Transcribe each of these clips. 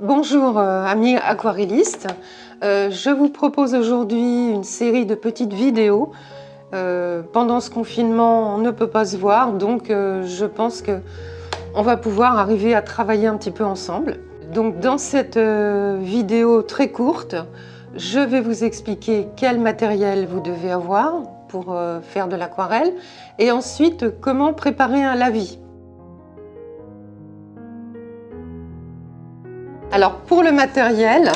Bonjour amis aquarellistes, je vous propose aujourd'hui une série de petites vidéos. Pendant ce confinement, on ne peut pas se voir, donc je pense qu'on va pouvoir arriver à travailler un petit peu ensemble. Donc dans cette vidéo très courte, je vais vous expliquer quel matériel vous devez avoir pour faire de l'aquarelle et ensuite comment préparer un lavis. Alors pour le matériel,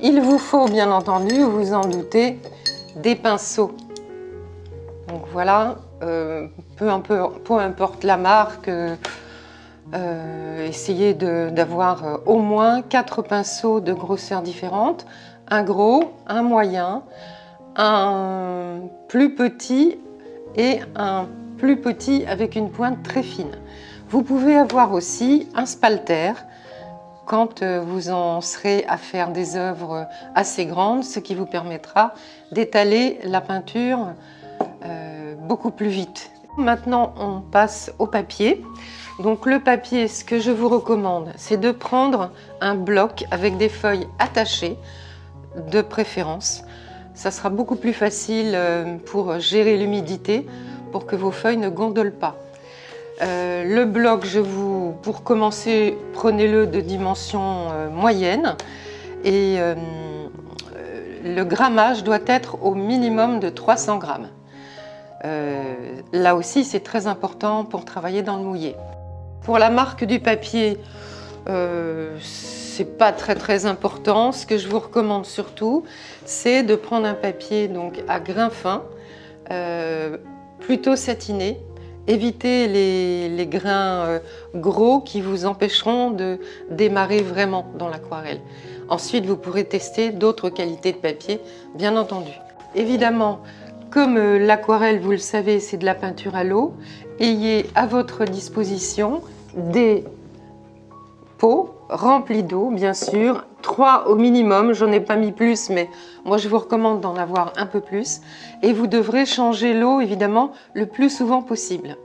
il vous faut bien entendu, vous en doutez, des pinceaux. Donc voilà, peu importe la marque, essayez d'avoir au moins 4 pinceaux de grosseurs différentes. Un gros, un moyen, un plus petit et un plus petit avec une pointe très fine. Vous pouvez avoir aussi un spalter quand vous en serez à faire des œuvres assez grandes, ce qui vous permettra d'étaler la peinture beaucoup plus vite. Maintenant, on passe au papier. Donc le papier, ce que je vous recommande, c'est de prendre un bloc avec des feuilles attachées, de préférence. Ça sera beaucoup plus facile pour gérer l'humidité, pour que vos feuilles ne gondolent pas. Le bloc, pour commencer, prenez-le de dimension moyenne et le grammage doit être au minimum de 300 grammes. Là aussi, c'est très important pour travailler dans le mouillé. Pour la marque du papier, c'est pas très important. Ce que je vous recommande surtout, c'est de prendre un papier donc à grains fins, plutôt satiné. Évitez les grains gros qui vous empêcheront de démarrer vraiment dans l'aquarelle. Ensuite, vous pourrez tester d'autres qualités de papier, bien entendu. Évidemment, comme l'aquarelle, vous le savez, c'est de la peinture à l'eau, ayez à votre disposition des pots remplis d'eau, bien sûr, 3 au minimum, j'en ai pas mis plus, mais moi je vous recommande d'en avoir un peu plus, et vous devrez changer l'eau évidemment le plus souvent possible.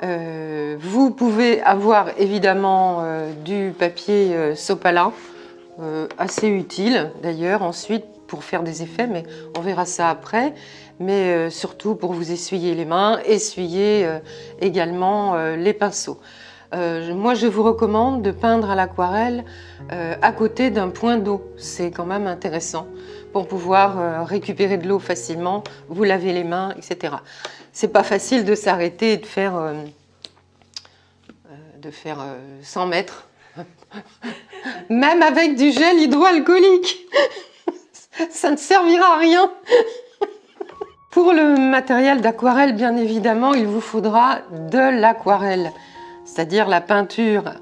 Vous pouvez avoir évidemment du papier sopalin, assez utile d'ailleurs ensuite pour faire des effets, mais on verra ça après, mais surtout pour vous essuyer les mains, essuyer également les pinceaux. Moi, je vous recommande de peindre à l'aquarelle à côté d'un point d'eau. C'est quand même intéressant pour pouvoir récupérer de l'eau facilement, vous laver les mains, etc. C'est pas facile de s'arrêter et de faire 100 mètres, même avec du gel hydroalcoolique. Ça ne servira à rien. Pour le matériel d'aquarelle, bien évidemment, il vous faudra de l'aquarelle, c'est-à-dire la peinture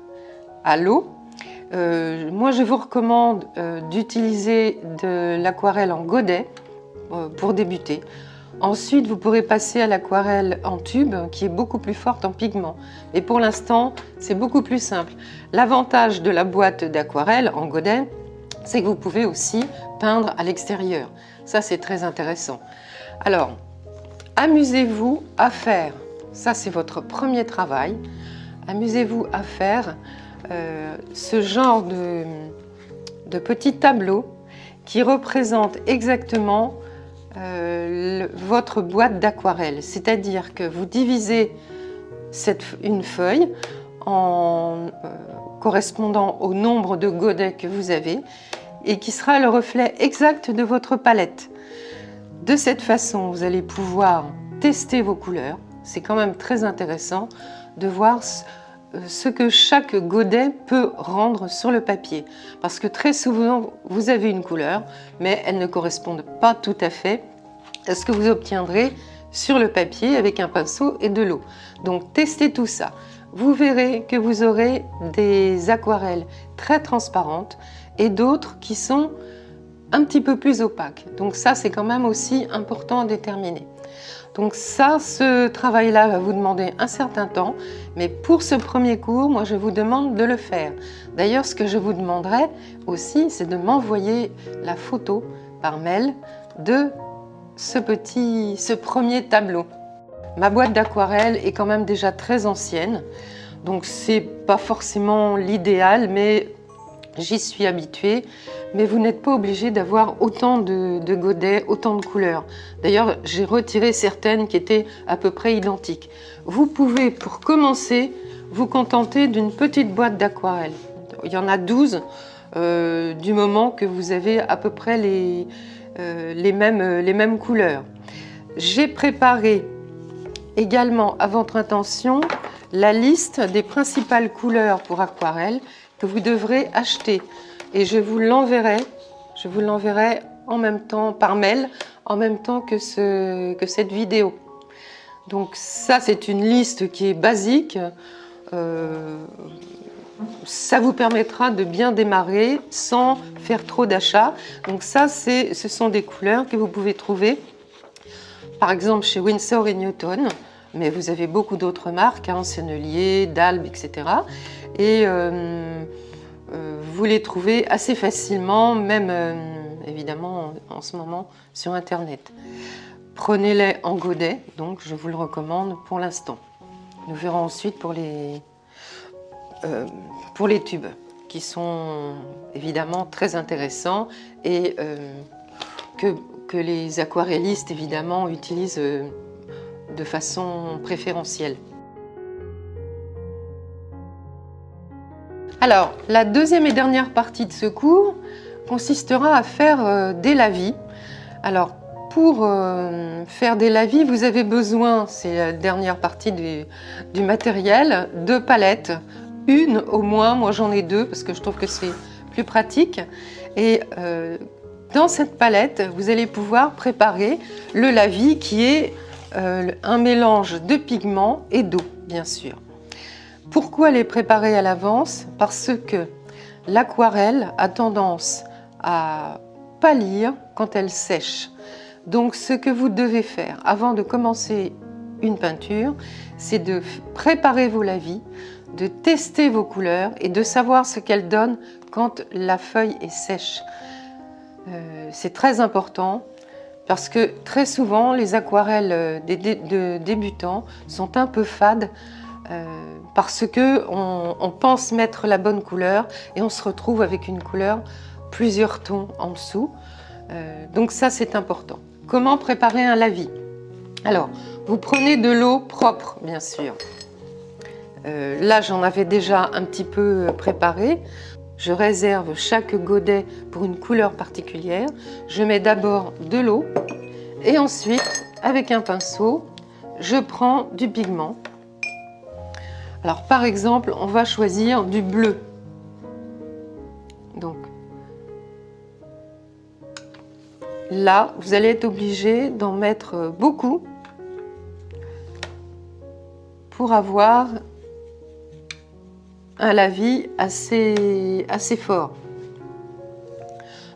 à l'eau. Moi, je vous recommande d'utiliser de l'aquarelle en godet pour débuter. Ensuite, vous pourrez passer à l'aquarelle en tube, qui est beaucoup plus forte en pigment. Et pour l'instant, c'est beaucoup plus simple. L'avantage de la boîte d'aquarelle en godet, c'est que vous pouvez aussi peindre à l'extérieur. Ça, c'est très intéressant. Alors, amusez-vous à faire, ça c'est votre premier travail, amusez-vous à faire ce genre de petit tableau qui représente exactement votre boîte d'aquarelle. C'est-à-dire que vous divisez une feuille en correspondant au nombre de godets que vous avez et qui sera le reflet exact de votre palette. De cette façon, vous allez pouvoir tester vos couleurs. C'est quand même très intéressant de voir ce que chaque godet peut rendre sur le papier. Parce que très souvent, vous avez une couleur, mais elle ne correspond pas tout à fait à ce que vous obtiendrez sur le papier avec un pinceau et de l'eau. Donc, testez tout ça. Vous verrez que vous aurez des aquarelles très transparentes et d'autres qui sont un petit peu plus opaques. Donc ça, c'est quand même aussi important à déterminer. Donc ça, ce travail-là va vous demander un certain temps, mais pour ce premier cours, moi je vous demande de le faire. D'ailleurs, ce que je vous demanderai aussi, c'est de m'envoyer la photo par mail de ce premier tableau. Ma boîte d'aquarelle est quand même déjà très ancienne, donc c'est pas forcément l'idéal, mais j'y suis habituée. Mais vous n'êtes pas obligé d'avoir autant de godets, autant de couleurs. D'ailleurs, j'ai retiré certaines qui étaient à peu près identiques. Vous pouvez, pour commencer, vous contenter d'une petite boîte d'aquarelle. Il y en a 12, du moment que vous avez à peu près les mêmes couleurs. J'ai préparé également à votre intention la liste des principales couleurs pour aquarelle que vous devrez acheter. Et je vous l'enverrai en même temps par mail, en même temps que cette vidéo. Donc ça, c'est une liste qui est basique. Ça vous permettra de bien démarrer sans faire trop d'achats. Donc ça, ce sont des couleurs que vous pouvez trouver, par exemple chez Winsor & Newton, mais vous avez beaucoup d'autres marques, hein, Sennelier, Dalbe, etc. Et vous les trouvez assez facilement, même évidemment en ce moment sur Internet. Prenez-les en godet, donc je vous le recommande pour l'instant. Nous verrons ensuite pour les tubes, qui sont évidemment très intéressants et que les aquarellistes évidemment utilisent de façon préférentielle. Alors, la deuxième et dernière partie de ce cours consistera à faire des lavis. Alors, pour faire des lavis, vous avez besoin, c'est la dernière partie du matériel, de palettes. Une au moins, moi j'en ai deux parce que je trouve que c'est plus pratique. Et dans cette palette, vous allez pouvoir préparer le lavis qui est un mélange de pigments et d'eau, bien sûr. Pourquoi les préparer à l'avance? Parce que l'aquarelle a tendance à pâlir quand elle sèche. Donc ce que vous devez faire avant de commencer une peinture, c'est de préparer vos lavis, de tester vos couleurs et de savoir ce qu'elles donnent quand la feuille est sèche. C'est très important parce que très souvent les aquarelles de débutants sont un peu fades parce qu'on pense mettre la bonne couleur et on se retrouve avec une couleur plusieurs tons en dessous. Donc ça, c'est important. Comment préparer un lavis? Alors, vous prenez de l'eau propre, bien sûr. Là, j'en avais déjà un petit peu préparé. Je réserve chaque godet pour une couleur particulière. Je mets d'abord de l'eau et ensuite, avec un pinceau, je prends du pigment. Alors, par exemple, on va choisir du bleu. Donc, là, vous allez être obligé d'en mettre beaucoup pour avoir un lavis assez fort.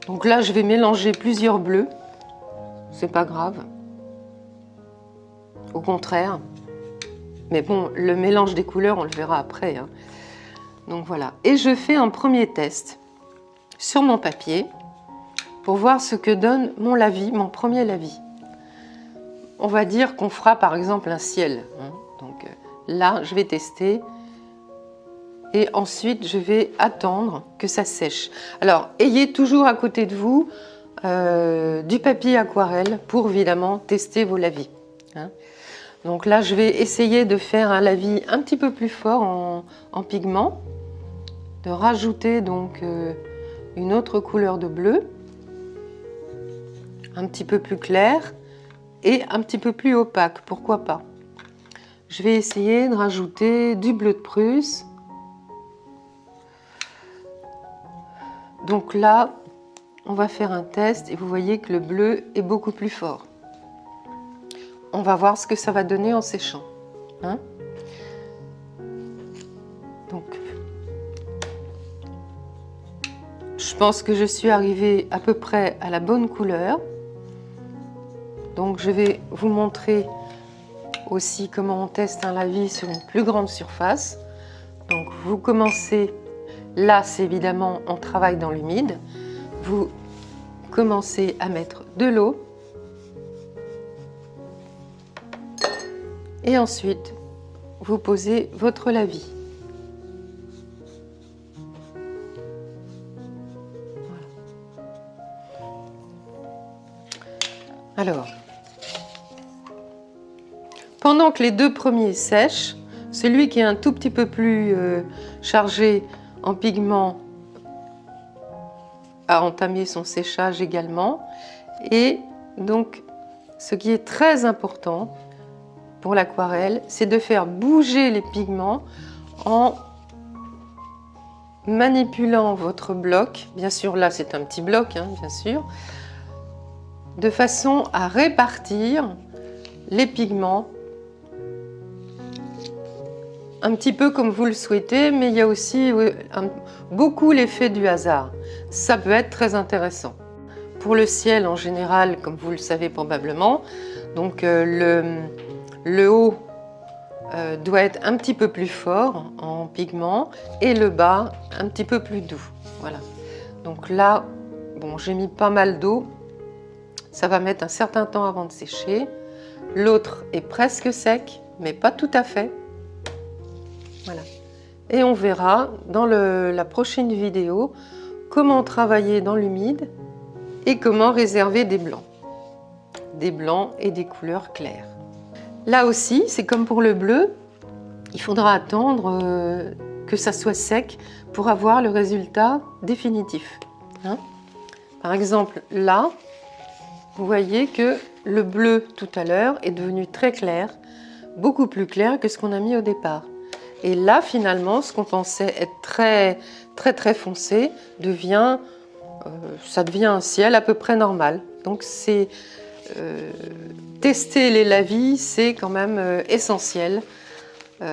Donc là, je vais mélanger plusieurs bleus. C'est pas grave. Au contraire. Mais bon, le mélange des couleurs, on le verra après, hein. Donc voilà. Et je fais un premier test sur mon papier pour voir ce que donne mon lavis, mon premier lavis. On va dire qu'on fera par exemple un ciel, hein. Donc là, je vais tester. Et ensuite, je vais attendre que ça sèche. Alors, ayez toujours à côté de vous du papier aquarelle pour évidemment tester vos lavis, hein. Donc là, je vais essayer de faire un lavis un petit peu plus fort en pigment, de rajouter donc une autre couleur de bleu, un petit peu plus clair et un petit peu plus opaque, pourquoi pas. Je vais essayer de rajouter du bleu de Prusse. Donc là, on va faire un test et vous voyez que le bleu est beaucoup plus fort. On va voir ce que ça va donner en séchant, hein. Donc, je pense que je suis arrivée à peu près à la bonne couleur. Donc, je vais vous montrer aussi comment on teste un lavis sur une plus grande surface. Donc, vous commencez, là, c'est évidemment, on travaille dans l'humide. Vous commencez à mettre de l'eau. Et ensuite, vous posez votre lavis. Voilà. Alors, pendant que les deux premiers sèchent, celui qui est un tout petit peu plus chargé en pigments a entamé son séchage également. Et donc, ce qui est très important pour l'aquarelle, c'est de faire bouger les pigments en manipulant votre bloc. Bien sûr, là, c'est un petit bloc, hein, bien sûr, de façon à répartir les pigments un petit peu comme vous le souhaitez, mais il y a aussi beaucoup l'effet du hasard. Ça peut être très intéressant. Pour le ciel en général, comme vous le savez probablement, donc le haut doit être un petit peu plus fort en pigment et le bas un petit peu plus doux. Voilà. Donc là, bon, j'ai mis pas mal d'eau. Ça va mettre un certain temps avant de sécher. L'autre est presque sec, mais pas tout à fait. Voilà. Et on verra dans la prochaine vidéo comment travailler dans l'humide et comment réserver des blancs et des couleurs claires. Là aussi, c'est comme pour le bleu, il faudra attendre que ça soit sec pour avoir le résultat définitif. Hein? Par exemple, là, vous voyez que le bleu tout à l'heure est devenu très clair, beaucoup plus clair que ce qu'on a mis au départ. Et là, finalement, ce qu'on pensait être très foncé ça devient un ciel à peu près normal. Donc, tester les lavis, c'est quand même essentiel,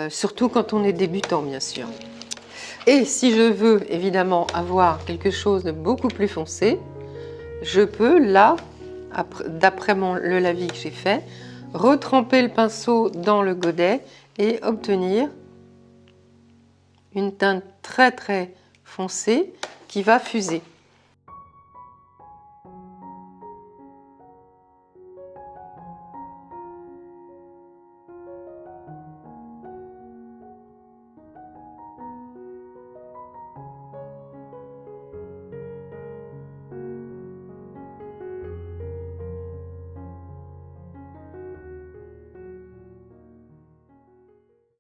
surtout quand on est débutant, bien sûr. Et si je veux évidemment avoir quelque chose de beaucoup plus foncé, je peux, là, d'après le lavis que j'ai fait, retremper le pinceau dans le godet et obtenir une teinte très foncée qui va fuser.